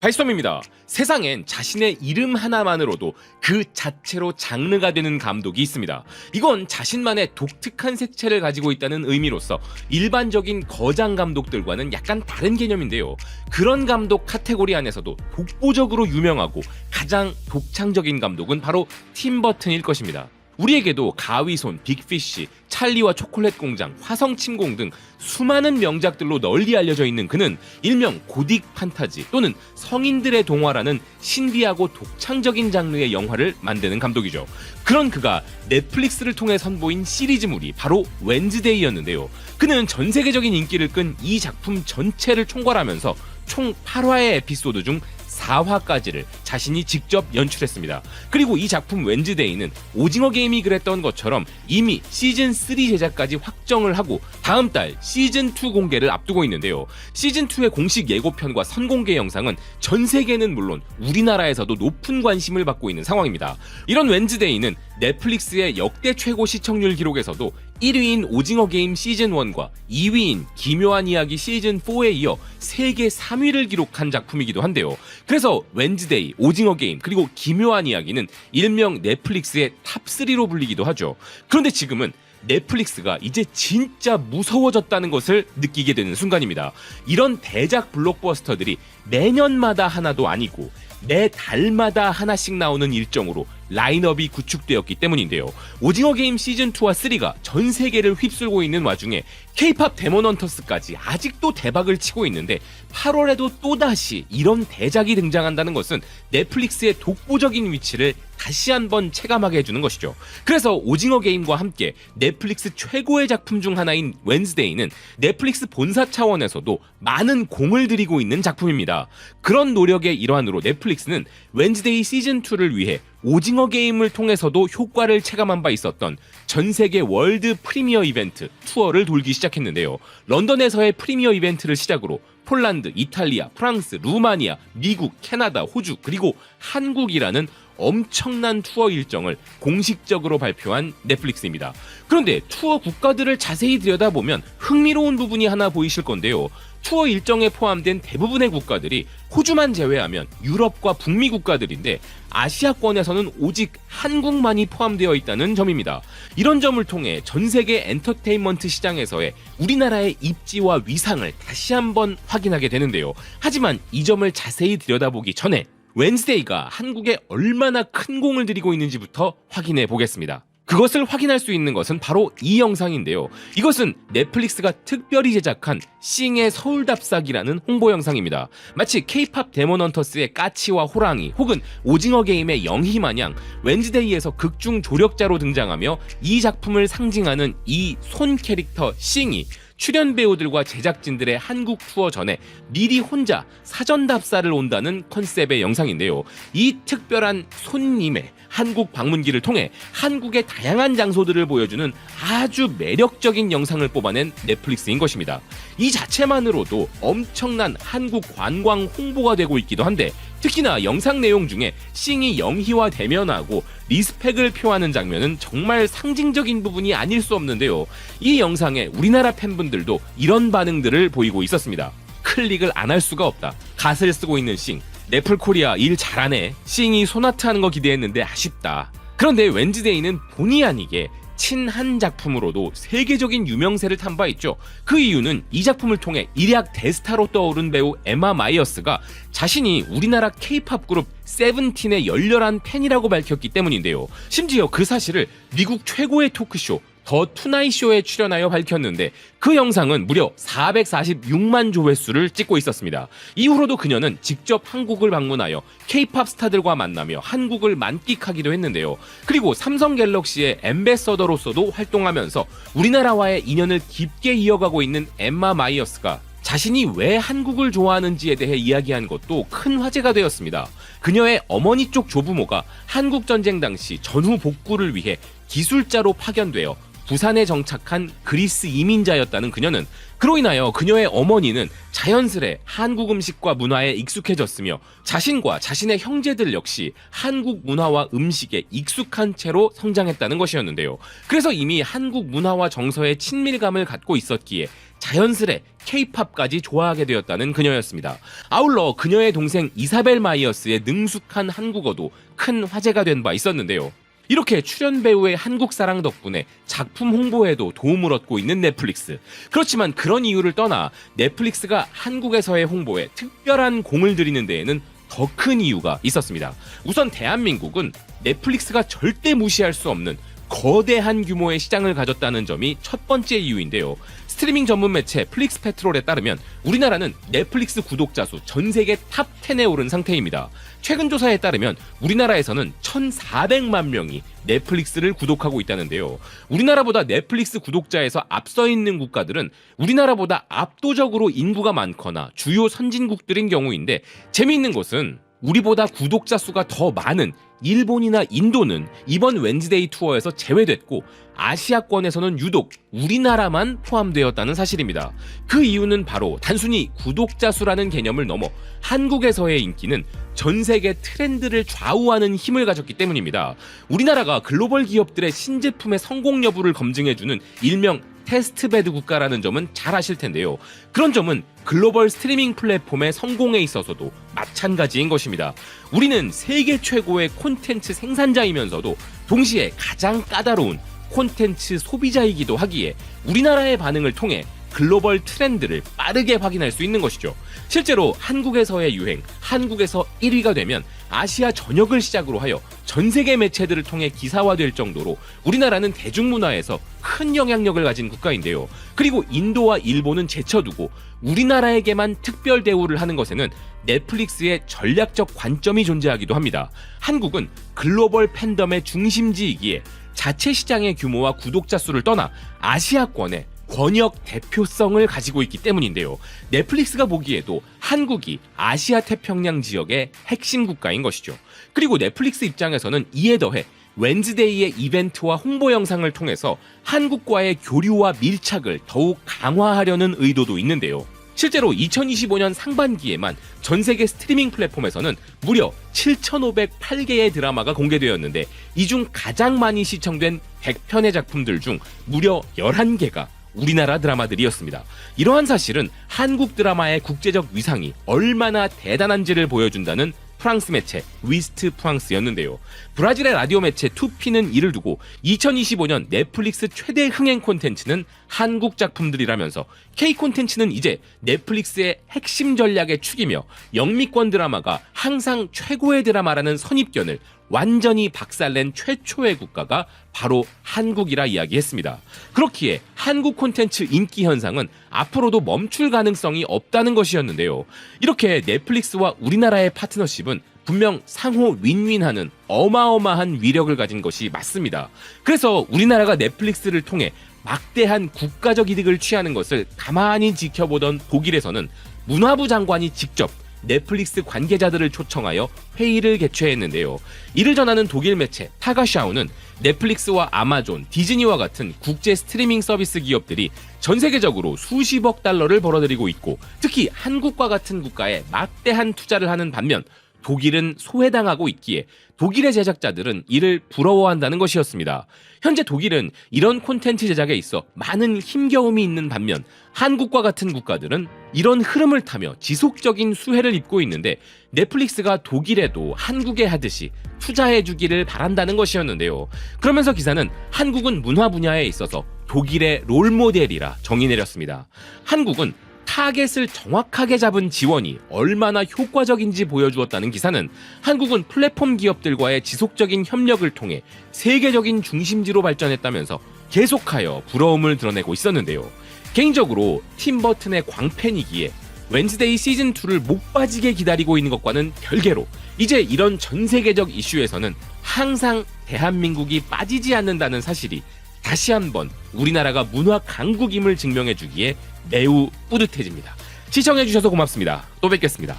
발썸입니다. 세상엔 자신의 이름 하나만으로도 그 자체로 장르가 되는 감독이 있습니다. 이건 자신만의 독특한 색채를 가지고 있다는 의미로서 일반적인 거장 감독들과는 약간 다른 개념인데요. 그런 감독 카테고리 안에서도 독보적으로 유명하고 가장 독창적인 감독은 바로 팀 버튼일 것입니다. 우리에게도 가위손, 빅피쉬, 찰리와 초콜릿 공장, 화성 침공 등 수많은 명작들로 널리 알려져 있는 그는 일명 고딕 판타지 또는 성인들의 동화라는 신비하고 독창적인 장르의 영화를 만드는 감독이죠. 그런 그가 넷플릭스를 통해 선보인 시리즈물이 바로 웬즈데이였는데요. 그는 전 세계적인 인기를 끈 이 작품 전체를 총괄하면서 총 8화의 에피소드 중 4화까지를 자신이 직접 연출했습니다. 그리고 이 작품 웬즈데이는 오징어 게임이 그랬던 것처럼 이미 시즌3 제작까지 확정을 하고 다음 달 시즌2 공개를 앞두고 있는데요. 시즌2의 공식 예고편과 선공개 영상은 전 세계는 물론 우리나라에서도 높은 관심을 받고 있는 상황입니다. 이런 웬즈데이는 넷플릭스의 역대 최고 시청률 기록에서도 1위인 오징어 게임 시즌1과 2위인 기묘한 이야기 시즌4에 이어 세계 3위를 기록한 작품이기도 한데요. 그래서 웬즈데이, 오징어 게임, 그리고 기묘한 이야기는 일명 넷플릭스의 탑3로 불리기도 하죠. 그런데 지금은 넷플릭스가 이제 진짜 무서워졌다는 것을 느끼게 되는 순간입니다. 이런 대작 블록버스터들이 매년마다 하나도 아니고 매 달마다 하나씩 나오는 일정으로 라인업이 구축되었기 때문인데요. 오징어 게임 시즌2와 3가 전 세계를 휩쓸고 있는 와중에 K-POP 데몬 헌터스까지 아직도 대박을 치고 있는데 8월에도 또다시 이런 대작이 등장한다는 것은 넷플릭스의 독보적인 위치를 다시 한번 체감하게 해주는 것이죠. 그래서 오징어 게임과 함께 넷플릭스 최고의 작품 중 하나인 웬즈데이는 넷플릭스 본사 차원에서도 많은 공을 들이고 있는 작품입니다. 그런 노력의 일환으로 넷플릭스는 웬즈데이 시즌2를 위해 오징어 게임을 통해서도 효과를 체감한 바 있었던 전 세계 월드 프리미어 이벤트 투어를 돌기 시작했는데요. 런던에서의 프리미어 이벤트를 시작으로 폴란드, 이탈리아, 프랑스, 루마니아, 미국, 캐나다, 호주, 그리고 한국이라는 엄청난 투어 일정을 공식적으로 발표한 넷플릭스입니다. 그런데 투어 국가들을 자세히 들여다보면 흥미로운 부분이 하나 보이실 건데요. 투어 일정에 포함된 대부분의 국가들이 호주만 제외하면 유럽과 북미 국가들인데 아시아권에서는 오직 한국만이 포함되어 있다는 점입니다. 이런 점을 통해 전 세계 엔터테인먼트 시장에서의 우리나라의 입지와 위상을 다시 한번 확인하게 되는데요. 하지만 이 점을 자세히 들여다보기 전에 웬즈데이가 한국에 얼마나 큰 공을 들이고 있는지부터 확인해 보겠습니다. 그것을 확인할 수 있는 것은 바로 이 영상인데요. 이것은 넷플릭스가 특별히 제작한 싱의 서울답사기라는 홍보 영상입니다. 마치 K-POP 데몬 헌터스의 까치와 호랑이 혹은 오징어 게임의 영희 마냥 웬즈데이에서 극중 조력자로 등장하며 이 작품을 상징하는 이 손 캐릭터 싱이 출연 배우들과 제작진들의 한국 투어 전에 미리 혼자 사전 답사를 온다는 컨셉의 영상인데요. 이 특별한 손님의 한국 방문기를 통해 한국의 다양한 장소들을 보여주는 아주 매력적인 영상을 뽑아낸 넷플릭스인 것입니다. 이 자체만으로도 엄청난 한국 관광 홍보가 되고 있기도 한데 특히나 영상 내용 중에 싱이 영희와 대면하고 리스펙을 표하는 장면은 정말 상징적인 부분이 아닐 수 없는데요. 이 영상에 우리나라 팬분들도 이런 반응들을 보이고 있었습니다. 클릭을 안 할 수가 없다. 갓을 쓰고 있는 싱. 넷플코리아 일 잘하네. 싱이 소나트 하는 거 기대했는데 아쉽다. 그런데 웬즈데이는 본의 아니게 친한 작품으로도 세계적인 유명세를 탄 바 있죠. 그 이유는 이 작품을 통해 일약 대스타로 떠오른 배우 에마 마이어스가 자신이 우리나라 K-POP 그룹 세븐틴의 열렬한 팬이라고 밝혔기 때문인데요. 심지어 그 사실을 미국 최고의 토크쇼 더 투나잇 쇼에 출연하여 밝혔는데 그 영상은 무려 446만 조회수를 찍고 있었습니다. 이후로도 그녀는 직접 한국을 방문하여 K-POP 스타들과 만나며 한국을 만끽하기도 했는데요. 그리고 삼성 갤럭시의 앰베서더로서도 활동하면서 우리나라와의 인연을 깊게 이어가고 있는 엠마 마이어스가 자신이 왜 한국을 좋아하는지에 대해 이야기한 것도 큰 화제가 되었습니다. 그녀의 어머니 쪽 조부모가 한국전쟁 당시 전후 복구를 위해 기술자로 파견되어 부산에 정착한 그리스 이민자였다는 그녀는 그로 인하여 그녀의 어머니는 자연스레 한국 음식과 문화에 익숙해졌으며 자신과 자신의 형제들 역시 한국 문화와 음식에 익숙한 채로 성장했다는 것이었는데요. 그래서 이미 한국 문화와 정서에 친밀감을 갖고 있었기에 자연스레 K-팝까지 좋아하게 되었다는 그녀였습니다. 아울러 그녀의 동생 이사벨 마이어스의 능숙한 한국어도 큰 화제가 된 바 있었는데요. 이렇게 출연 배우의 한국 사랑 덕분에 작품 홍보에도 도움을 얻고 있는 넷플릭스. 그렇지만 그런 이유를 떠나 넷플릭스가 한국에서의 홍보에 특별한 공을 들이는 데에는 더 큰 이유가 있었습니다. 우선 대한민국은 넷플릭스가 절대 무시할 수 없는 거대한 규모의 시장을 가졌다는 점이 첫 번째 이유인데요. 스트리밍 전문 매체 플릭스페트롤에 따르면 우리나라는 넷플릭스 구독자 수 전 세계 탑 10에 오른 상태입니다. 최근 조사에 따르면 우리나라에서는 1,400만 명이 넷플릭스를 구독하고 있다는데요. 우리나라보다 넷플릭스 구독자에서 앞서 있는 국가들은 우리나라보다 압도적으로 인구가 많거나 주요 선진국들인 경우인데 재미있는 것은 우리보다 구독자 수가 더 많은 일본이나 인도는 이번 웬즈데이 투어에서 제외됐고 아시아권에서는 유독 우리나라만 포함되었다는 사실입니다. 그 이유는 바로 단순히 구독자 수라는 개념을 넘어 한국에서의 인기는 전 세계 트렌드를 좌우하는 힘을 가졌기 때문입니다. 우리나라가 글로벌 기업들의 신제품의 성공 여부를 검증해주는 일명 테스트베드 국가라는 점은 잘 아실 텐데요. 그런 점은 글로벌 스트리밍 플랫폼의 성공에 있어서도 마찬가지인 것입니다. 우리는 세계 최고의 콘텐츠 생산자이면서도 동시에 가장 까다로운 콘텐츠 소비자이기도 하기에 우리나라의 반응을 통해 글로벌 트렌드를 빠르게 확인할 수 있는 것이죠. 실제로 한국에서의 유행, 한국에서 1위가 되면 아시아 전역을 시작으로 하여 전 세계 매체들을 통해 기사화될 정도로 우리나라는 대중문화에서 큰 영향력을 가진 국가인데요. 그리고 인도와 일본은 제쳐두고 우리나라에게만 특별 대우를 하는 것에는 넷플릭스의 전략적 관점이 존재하기도 합니다. 한국은 글로벌 팬덤의 중심지이기에 자체 시장의 규모와 구독자 수를 떠나 아시아권의 권역 대표성을 가지고 있기 때문인데요. 넷플릭스가 보기에도 한국이 아시아 태평양 지역의 핵심 국가인 것이죠. 그리고 넷플릭스 입장에서는 이에 더해 웬즈데이의 이벤트와 홍보 영상을 통해서 한국과의 교류와 밀착을 더욱 강화하려는 의도도 있는데요. 실제로 2025년 상반기에만 전 세계 스트리밍 플랫폼에서는 무려 7,508개의 드라마가 공개되었는데 이 중 가장 많이 시청된 100편의 작품들 중 무려 11개가 우리나라 드라마들이었습니다. 이러한 사실은 한국 드라마의 국제적 위상이 얼마나 대단한지를 보여준다는 프랑스 매체 위스트 프랑스였는데요. 브라질의 라디오 매체 투피는 이를 두고 2025년 넷플릭스 최대 흥행 콘텐츠는 한국 작품들이라면서 K 콘텐츠는 이제 넷플릭스의 핵심 전략의 축이며 영미권 드라마가 항상 최고의 드라마라는 선입견을 완전히 박살낸 최초의 국가가 바로 한국이라 이야기했습니다. 그렇기에 한국 콘텐츠 인기 현상은 앞으로도 멈출 가능성이 없다는 것이었는데요. 이렇게 넷플릭스와 우리나라의 파트너십은 분명 상호 윈윈하는 어마어마한 위력을 가진 것이 맞습니다. 그래서 우리나라가 넷플릭스를 통해 막대한 국가적 이득을 취하는 것을 가만히 지켜보던 독일에서는 문화부 장관이 직접 넷플릭스 관계자들을 초청하여 회의를 개최했는데요. 이를 전하는 독일 매체 타가샤우는 넷플릭스와 아마존, 디즈니와 같은 국제 스트리밍 서비스 기업들이 전 세계적으로 수십억 달러를 벌어들이고 있고 특히 한국과 같은 국가에 막대한 투자를 하는 반면 독일은 소외당하고 있기에 독일의 제작자들은 이를 부러워한다는 것이었습니다. 현재 독일은 이런 콘텐츠 제작에 있어 많은 힘겨움이 있는 반면 한국과 같은 국가들은 이런 흐름을 타며 지속적인 수혜를 입고 있는데 넷플릭스가 독일에도 한국에 하듯이 투자해주기를 바란다는 것이었는데요. 그러면서 기사는 한국은 문화 분야에 있어서 독일의 롤모델이라 정의 내렸습니다. 한국은 타겟을 정확하게 잡은 지원이 얼마나 효과적인지 보여주었다는 기사는 한국은 플랫폼 기업들과의 지속적인 협력을 통해 세계적인 중심지로 발전했다면서 계속하여 부러움을 드러내고 있었는데요. 개인적으로 팀 버튼의 광팬이기에 웬즈데이 시즌2를 목 빠지게 기다리고 있는 것과는 별개로 이제 이런 전 세계적 이슈에서는 항상 대한민국이 빠지지 않는다는 사실이 다시 한번 우리나라가 문화 강국임을 증명해주기에 매우 뿌듯해집니다. 시청해주셔서 고맙습니다. 또 뵙겠습니다.